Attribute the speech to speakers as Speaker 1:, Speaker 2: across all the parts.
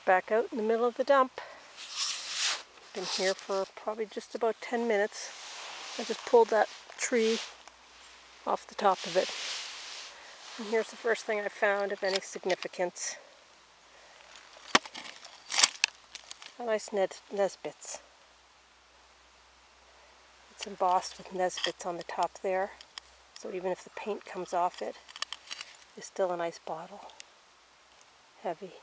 Speaker 1: Back out in the middle of the dump. Been here for probably just about 10 minutes. I just pulled that tree off the top of it. And here's the first thing I found of any significance. A nice Nesbits. It's embossed with Nesbits on the top there. So even if the paint comes off it, it's still a nice bottle. Heavy.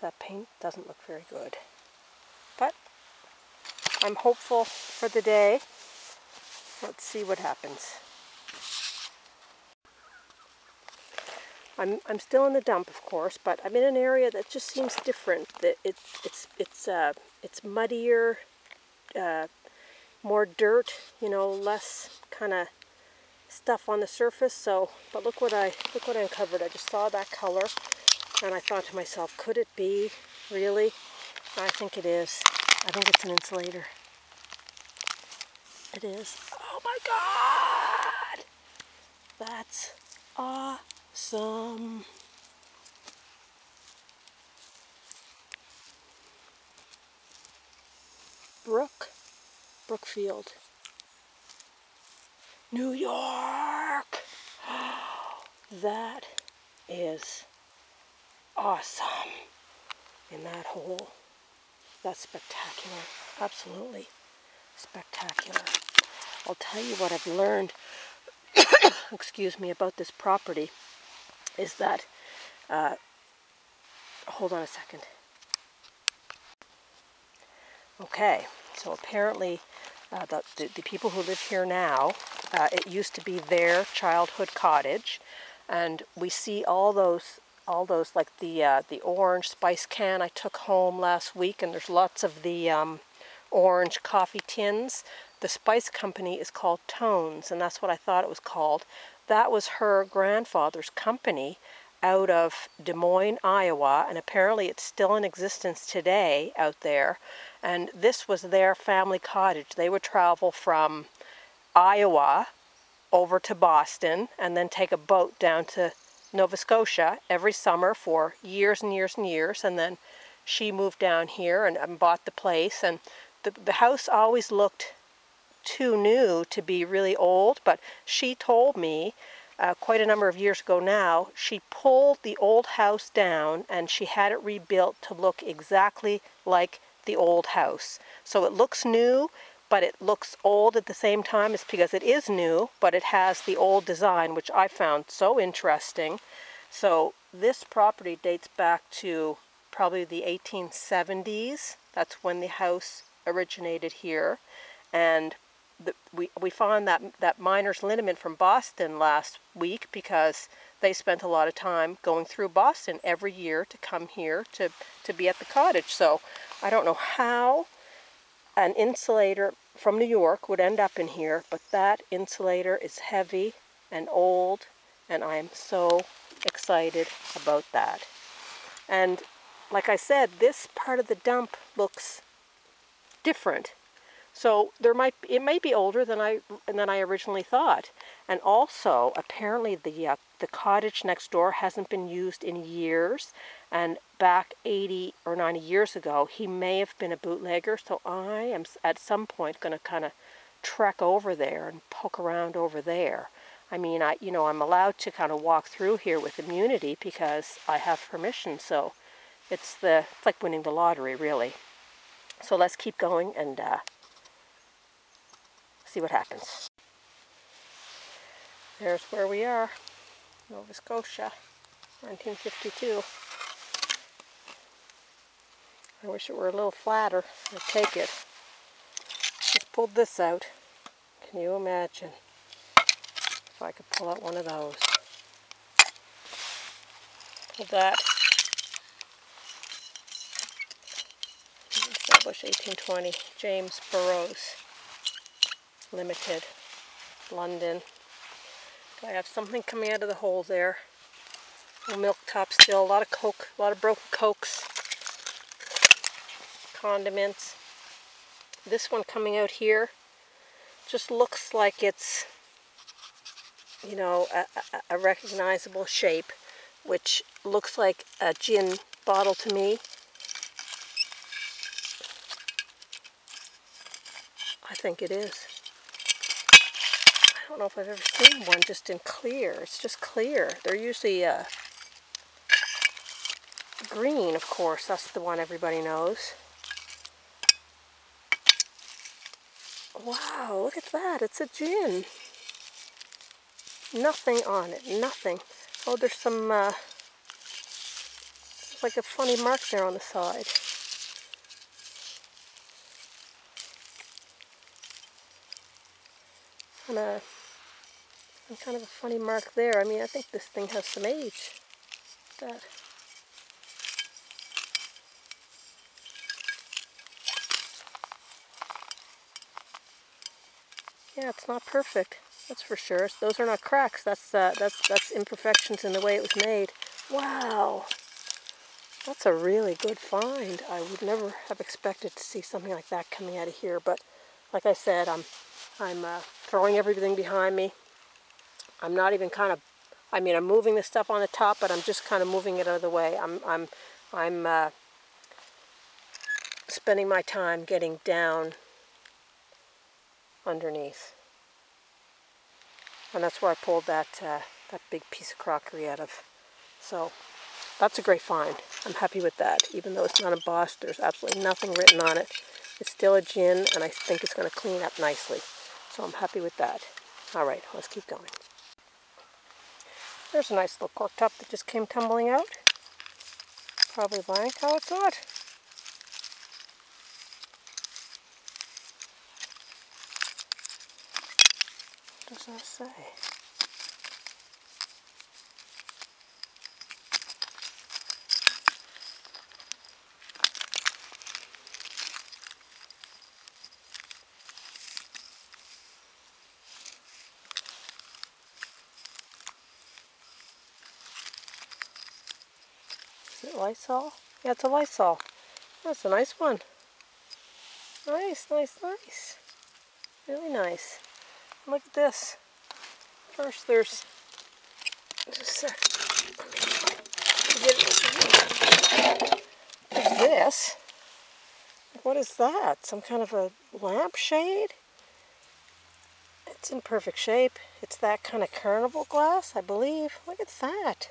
Speaker 1: That paint doesn't look very good. But I'm hopeful for the day. Let's see what happens. I'm still in the dump, of course, but I'm in an area that just seems different. That it's muddier, more dirt, you know, less kind of stuff on the surface. So, but look what I uncovered. I just saw that color, and I thought to myself, could it be really? I think it is. I think it's an insulator. It is. Oh my God! That's awesome. Brookfield, New York. That is awesome. In that hole. That's spectacular. Absolutely spectacular. I'll tell you what I've learned, excuse me, about this property is that, hold on a second. Okay, so apparently the people who live here now, it used to be their childhood cottage, and we see all those like the orange spice can I took home last week, and there's lots of the orange coffee tins. The spice company is called Tones, and that's what I thought it was called. That was her grandfather's company out of Des Moines, Iowa, and apparently it's still in existence today out there. And this was their family cottage. They would travel from Iowa over to Boston and then take a boat down to Nova Scotia every summer for years and years and years. And then she moved down here and bought the place. And the house always looked too new to be really old, but she told me quite a number of years ago now, she pulled the old house down and she had it rebuilt to look exactly like the old house. So it looks new, but it looks old at the same time. It's because it is new, but it has the old design, which I found so interesting. So this property dates back to probably the 1870s. That's when the house originated here. And we found that miner's liniment from Boston last week because they spent a lot of time going through Boston every year to come here to be at the cottage. So I don't know how an insulator from New York would end up in here, but that insulator is heavy and old, and I am so excited about that. And like I said, this part of the dump looks different. So it might be older than I originally thought. And also, apparently the cottage next door hasn't been used in years. And back 80 or 90 years ago, he may have been a bootlegger. So I am at some point going to kind of trek over there and poke around over there. I mean, I'm allowed to kind of walk through here with immunity because I have permission. So it's like winning the lottery, really. So let's keep going and see what happens. There's where we are, Nova Scotia, 1952. I wish it were a little flatter. I'd take it. Just pulled this out. Can you imagine if I could pull out one of those? Pull that. Established 1820. James Burroughs Limited, London. I have something coming out of the hole there. A milk top still, a lot of Coke, a lot of broken Cokes, condiments. This one coming out here just looks like it's, you know, a recognizable shape, which looks like a gin bottle to me. I think it is. I don't know if I've ever seen one just in clear. It's just clear. They're usually green, of course. That's the one everybody knows. Wow, look at that. It's a gin. Nothing on it. Nothing. Oh, there's some, like a funny mark there on the side. And kind of a funny mark there. I mean, I think this thing has some age. That. Yeah, it's not perfect. That's for sure. Those are not cracks. That's imperfections in the way it was made. Wow, that's a really good find. I would never have expected to see something like that coming out of here. But like I said, I'm throwing everything behind me. I'm not even kind of. I mean, I'm moving the stuff on the top, but I'm just kind of moving it out of the way. I'm spending my time getting down underneath. And that's where I pulled that big piece of crockery out of. So that's a great find. I'm happy with that. Even though it's not embossed, there's absolutely nothing written on it. It's still a gin, and I think it's going to clean up nicely. So I'm happy with that. All right, let's keep going. There's a nice little cork top that just came tumbling out. Probably blank. Oh, it's not. What does that say? Is it Lysol? Yeah, it's a Lysol. That's a nice one. Nice, nice, nice. Really nice. Look at this. First, there's a sec. There's this. What is that? Some kind of a lampshade? It's in perfect shape. It's that kind of carnival glass, I believe. Look at that.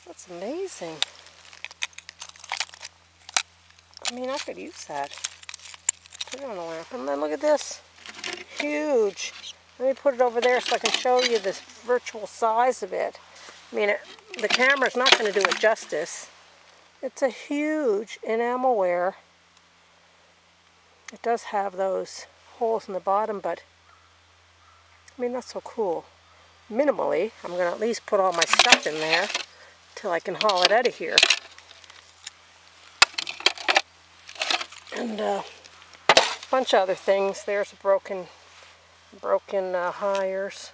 Speaker 1: That's amazing. I mean, I could use that. Put it on a lamp. And then look at this. Huge. Let me put it over there so I can show you this virtual size of it. I mean, the camera's not going to do it justice. It's a huge Enamelware. It does have those holes in the bottom, but I mean, that's so cool. Minimally, I'm going to at least put all my stuff in there till I can haul it out of here. And a bunch of other things. There's a broken hires.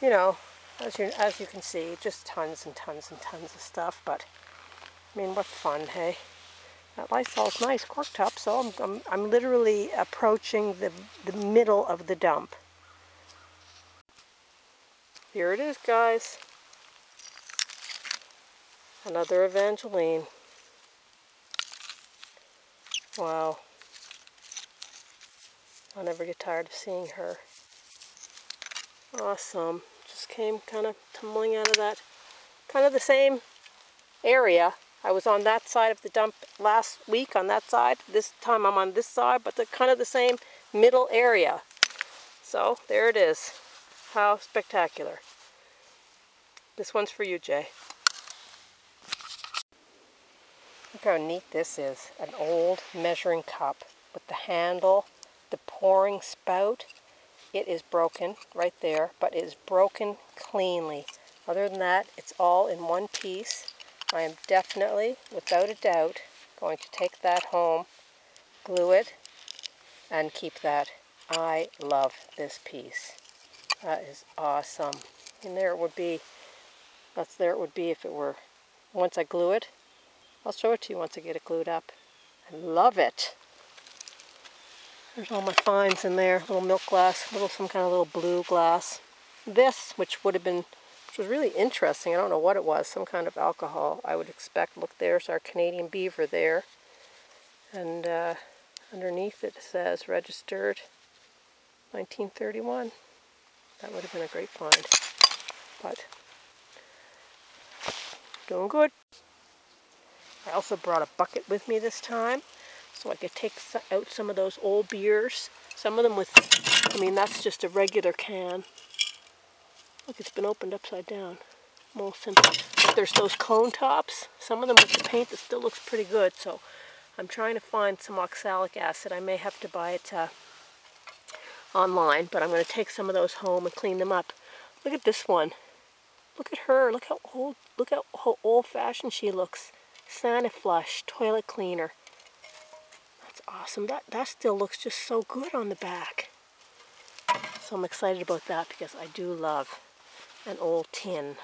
Speaker 1: You know, as you can see, just tons and tons and tons of stuff. But I mean, what fun, hey? That Lysol's nice cork top, so I'm literally approaching the middle of the dump. Here it is, guys. Another Evangeline. Wow. I'll never get tired of seeing her. Awesome. Just came kind of tumbling out of that, kind of the same area. I was on that side of the dump last week on that side. This time I'm on this side, but kind of the same middle area. So there it is. How spectacular. This one's for you, Jay. Look how neat this is. An old measuring cup with the handle, the pouring spout. It is broken right there, but it is broken cleanly. Other than that, it's all in one piece. I am definitely, without a doubt, going to take that home, glue it, and keep that. I love this piece. That is awesome. And there it would be. There it would be if it were. Once I glue it, I'll show it to you once I get it glued up. I love it. There's all my finds in there. Little milk glass, some kind of little blue glass. This, which would have been which was really interesting. I don't know what it was, some kind of alcohol, I would expect. Look, there's our Canadian beaver there. And underneath it says registered 1931. That would have been a great find. But doing good. I also brought a bucket with me this time, so I could take out some of those old beers. Some of them with, I mean, that's just a regular can. Look, it's been opened upside down. Molson. But there's those cone tops. Some of them with the paint that still looks pretty good. So I'm trying to find some oxalic acid. I may have to buy it online, but I'm going to take some of those home and clean them up. Look at this one. Look at her. Look how old-fashioned she looks. Santa Flush toilet cleaner. That's awesome. That still looks just so good on the back. So I'm excited about that because I do love an old tin.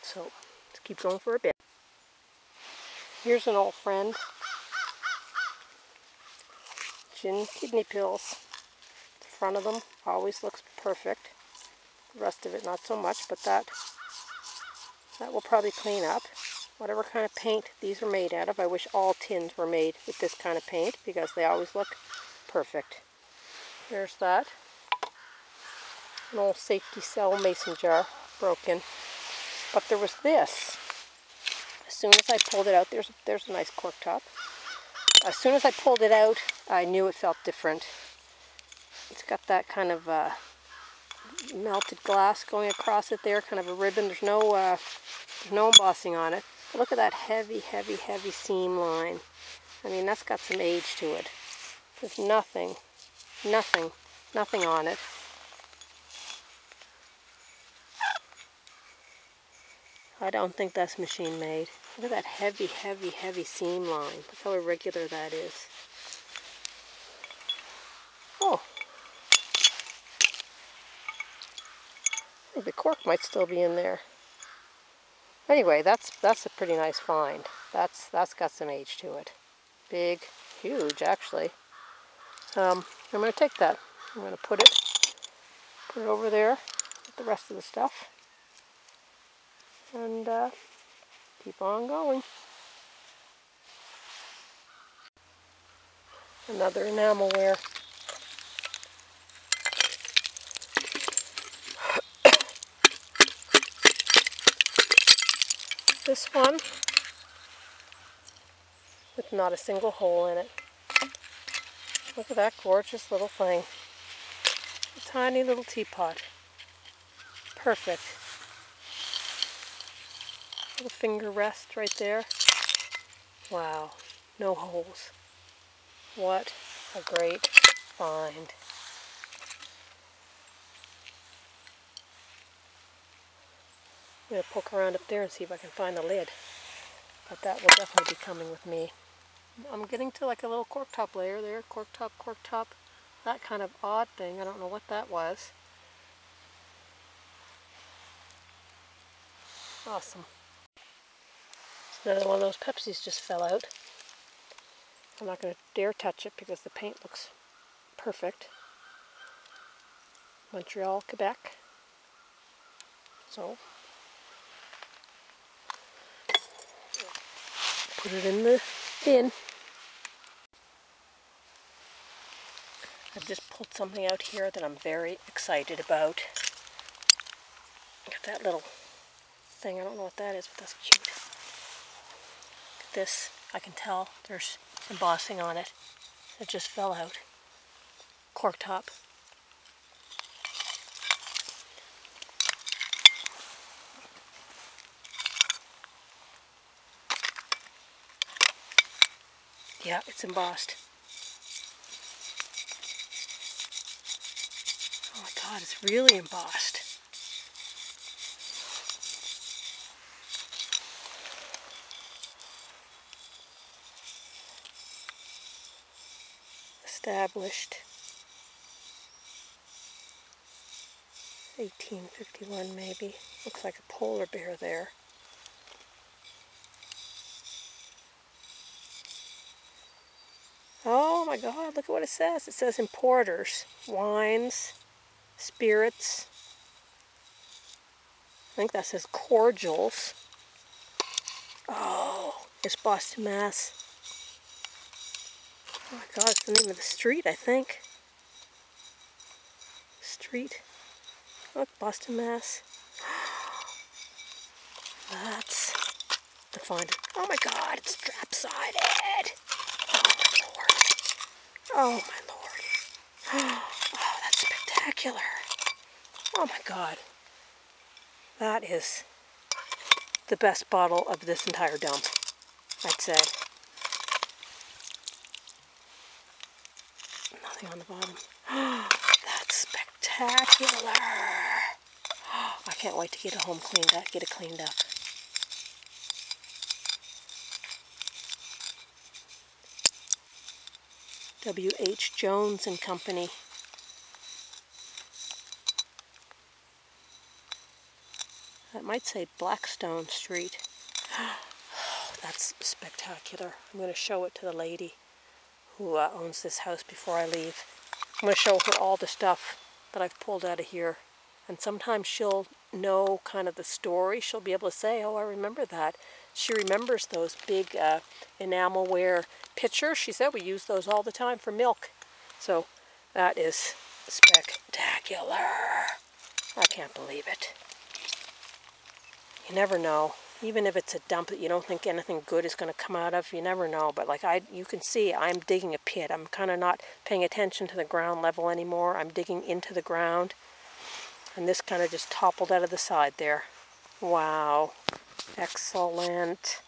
Speaker 1: So let's keep going for a bit. Here's an old friend. Gin kidney pills. The front of them always looks perfect. The rest of it not so much, but that will probably clean up. Whatever kind of paint these are made out of. I wish all tins were made with this kind of paint because they always look perfect. There's that. An old safety cell mason jar, broken. But there was this. As soon as I pulled it out, there's a nice cork top. As soon as I pulled it out, I knew it felt different. It's got that kind of melted glass going across it there, kind of a ribbon. There's no embossing on it. But look at that heavy, heavy, heavy seam line. I mean, that's got some age to it. There's nothing on it. I don't think that's machine made. Look at that heavy, heavy, heavy seam line. Look how irregular that is. Oh. I think the cork might still be in there. Anyway, that's a pretty nice find. That's got some age to it. Big, huge actually. I'm going to take that. I'm going to put it over there with the rest of the stuff. And keep on going. Another Enamelware. This one with not a single hole in it. Look at that gorgeous little thing. A tiny little teapot. Perfect. Little finger rest right there. Wow, no holes. What a great find. I'm going to poke around up there and see if I can find the lid. But that will definitely be coming with me. I'm getting to like a little cork top layer there. Cork top. That kind of odd thing. I don't know what that was. Awesome. Another one of those Pepsis just fell out. I'm not going to dare touch it because the paint looks perfect. Montreal, Quebec. So, put it in the bin. I've just pulled something out here that I'm very excited about. Got that little thing. I don't know what that is, but that's cute. Look at this. I can tell there's embossing on it. It just fell out. Cork top. Yeah, it's embossed. Oh my God, it's really embossed. Established 1851 maybe. Looks like a polar bear there. Oh my God, look at what it says. It says importers, wines, spirits. think that says cordials. Oh, it's Boston, Mass. Oh my God, it's the name of the street, I think. Street. Look, Boston, Mass. That's the find. Oh my God, it's drop-sided. Oh my Lord. Oh my Lord. Oh, that's spectacular. Oh my God. That is the best bottle of this entire dump, I'd say. Nothing on the bottom. That's spectacular. I can't wait to get it home cleaned up, get it cleaned up. W.H. Jones and Company. That might say Blackstone Street. Oh, that's spectacular. I'm going to show it to the lady who owns this house before I leave. I'm going to show her all the stuff that I've pulled out of here. And sometimes she'll know kind of the story. She'll be able to say, oh, I remember that. She remembers those big Enamelware pitchers. She said we use those all the time for milk. So that is spectacular. I can't believe it. You never know. Even if it's a dump that you don't think anything good is going to come out of, you never know. But like you can see, I'm digging a pit. I'm kind of not paying attention to the ground level anymore. I'm digging into the ground. And this kind of just toppled out of the side there. Wow. Excellent.